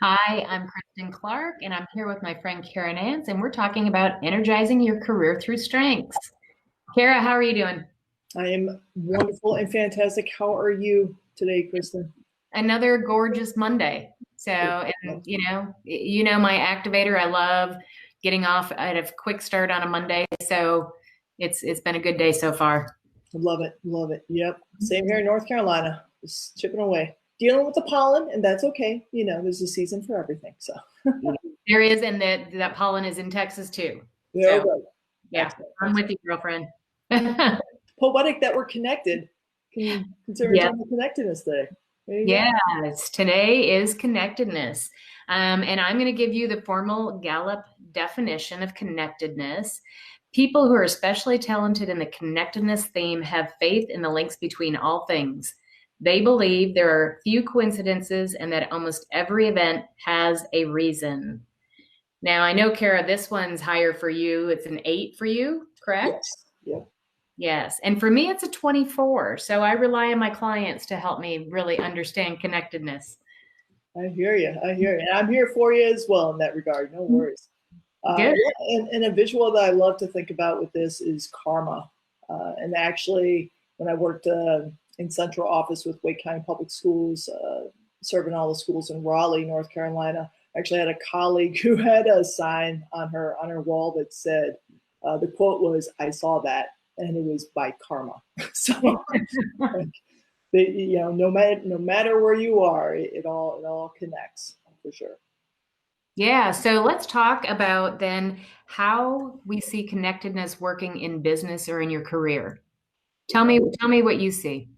Hi, I'm Kristin Clark, and I'm here with my friend Cara Nance, and we're talking about energizing your career through strengths. Cara, how are you doing? I am wonderful and fantastic. How are you today, Kristen? Another gorgeous Monday. So, and my activator. I love getting off at a quick start on a Monday. So, it's been a good day so far. Love it. Love it. Yep. Same here in North Carolina. Just chipping away. Dealing with the pollen, and that's okay. There's a season for everything. So There is, and that pollen is in Texas too. there we So, go. yeah, I'm with you, girlfriend. Poetic that we're connected. Can consider it Yeah. on the connectedness day. There you go. Yes, today is connectedness. And I'm going to give you the formal Gallup definition of connectedness. People who are especially talented in the connectedness theme have faith in the links between all things. They believe there are few coincidences and that almost every event has a reason. Now, I know, Cara, this one's higher for you. It's an 8 for you, correct? Yes. Yep. Yes. And for me, it's a 24. So I rely on my clients to help me really understand connectedness. I hear you. I hear you. And I'm here for you as well in that regard. No worries. Good. And a visual that I love to think about with this is karma. And actually, when I worked in central office with Wake County Public Schools, serving all the schools in Raleigh, North Carolina, I actually had a colleague who had a sign on her wall that said, the quote was, "I saw that, and it was by karma." So, like, no matter where you are, it all connects for sure. Yeah. So let's talk about then how we see connectedness working in business or in your career. Tell me what you see.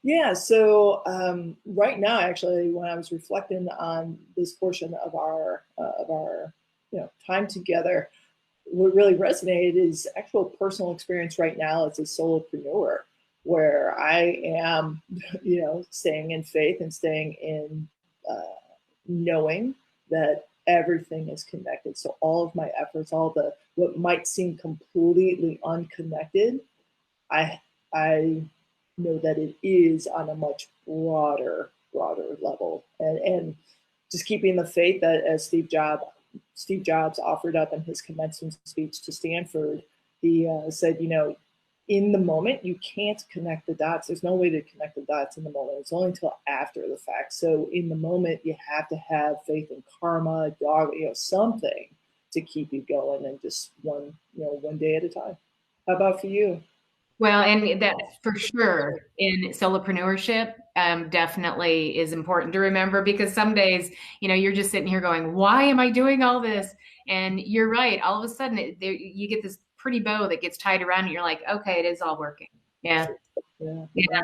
Yeah, so right now, actually, when I was reflecting on this portion of our time together, what really resonated is actual personal experience right now as a solopreneur, where I am, staying in faith and staying in knowing that everything is connected. So all of my efforts, all the what might seem completely unconnected, I I know that it is on a much broader level, and just keeping the faith that as Steve Jobs offered up in his commencement speech to Stanford, he said, in the moment you can't connect the dots. There's no way to connect the dots in the moment. It's only until after the fact. So in the moment, you have to have faith in karma, dog, something to keep you going, and just one day at a time. How about for you? Well, and that for sure in solopreneurship, definitely is important to remember because some days, you're just sitting here going, why am I doing all this? And you're right. All of a sudden, you get this pretty bow that gets tied around and you're like, okay, it is all working. Yeah. Yeah. Yeah.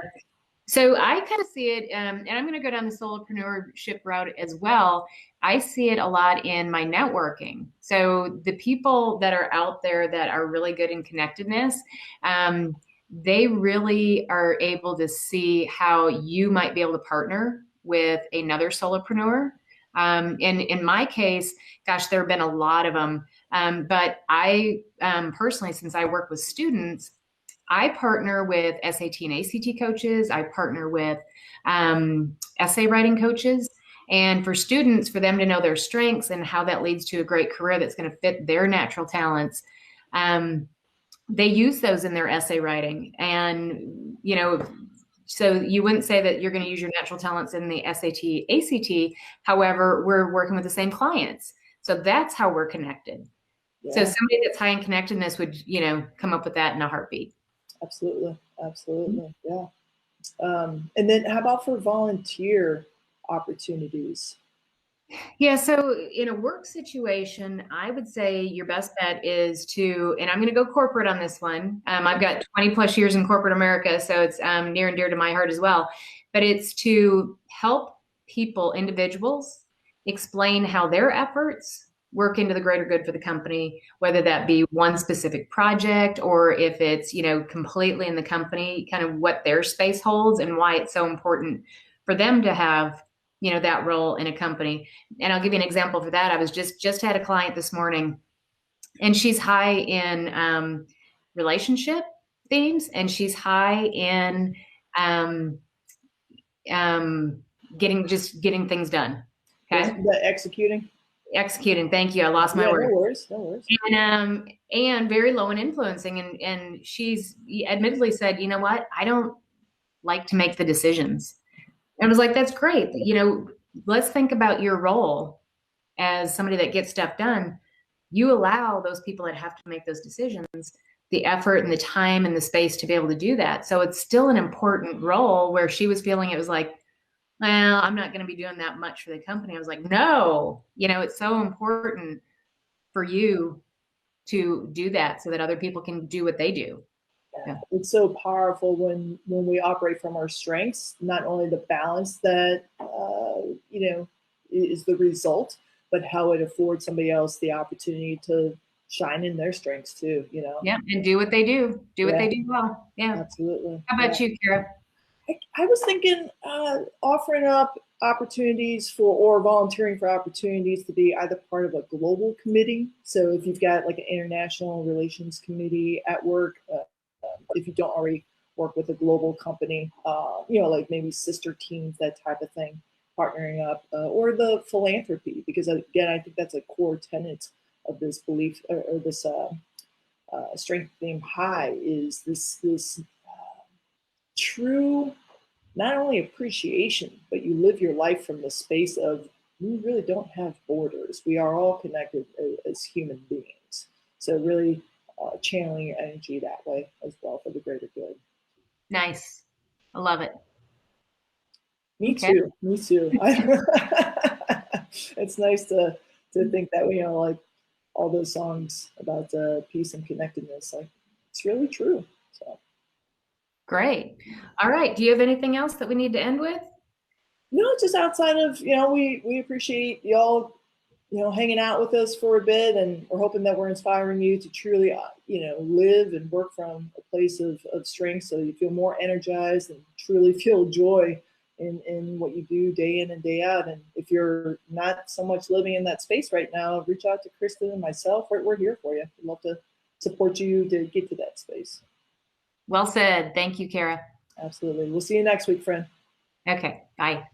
So I kind of see it, and I'm going to go down the solopreneurship route as well. I see it a lot in my networking. So the people that are out there that are really good in connectedness, they really are able to see how you might be able to partner with another solopreneur. And in my case, gosh, there have been a lot of them. But I personally, since I work with students, I partner with SAT and ACT coaches. I partner with essay writing coaches. And for students, for them to know their strengths and how that leads to a great career that's going to fit their natural talents, they use those in their essay writing. And, so you wouldn't say that you're going to use your natural talents in the SAT, ACT. However, we're working with the same clients. So that's how we're connected. So Yeah, somebody that's high in connectedness would, come up with that in a heartbeat. absolutely. Absolutely. Yeah. And then how about for volunteer opportunities? Yeah, so in a work situation, I would say your best bet is to, and I'm going to go corporate on this one. I've got 20 plus years in corporate America, so it's near and dear to my heart as well. But it's to help people, individuals, explain how their efforts work into the greater good for the company, whether that be one specific project or if it's, completely in the company, kind of what their space holds and why it's so important for them to have, that role in a company. And I'll give you an example for that. I was just had a client this morning, and she's high in relationship themes, and she's high in um, getting things done. Okay. The executing. Executing. Thank you. I lost my Yeah, word. no worries, no worries. And very low in influencing. And she's admittedly said, you know what? I don't like to make the decisions. And I was like, that's great. You know, let's think about your role as somebody that gets stuff done. You allow those people that have to make those decisions the effort and the time and the space to be able to do that. So it's still an important role where she was feeling it was like, well, I'm not going to be doing that much for the company. I was like, no, you know, it's so important for you to do that so that other people can do what they do. Yeah, Yeah. it's so powerful when we operate from our strengths. Not only the balance that you know is the result, but how it affords somebody else the opportunity to shine in their strengths too. You know. Yeah. And do what they do. Do what Yeah, they do well. Yeah. absolutely. How Yeah. about you, Kara? I was thinking offering up opportunities for or volunteering for opportunities to be either part of a global committee. So if you've got like an international relations committee at work, if you don't already work with a global company, you know, like maybe sister teams, that type of thing, partnering up, or the philanthropy, because again, I think that's a core tenet of this belief or this strength theme high is this true not only appreciation, but you live your life from the space of we really don't have borders. We are all connected as human beings. So really channeling your energy that way as well for the greater good. Nice. I love it. Me Okay. too. Me too. It's nice to think that you know like all those songs about peace and connectedness. Like it's really true. So. Great. All right. Do you have anything else that we need to end with? No, just outside of you know, we appreciate y'all, you know, hanging out with us for a bit, and we're hoping that we're inspiring you to truly, you know, live and work from a place of strength, so you feel more energized and truly feel joy in what you do day in and day out. And if you're not so much living in that space right now, reach out to Kristin and myself. We're here for you. We'd love to support you to get to that space. Well said. Thank you, Kara. Absolutely. We'll see you next week, friend. Okay. Bye.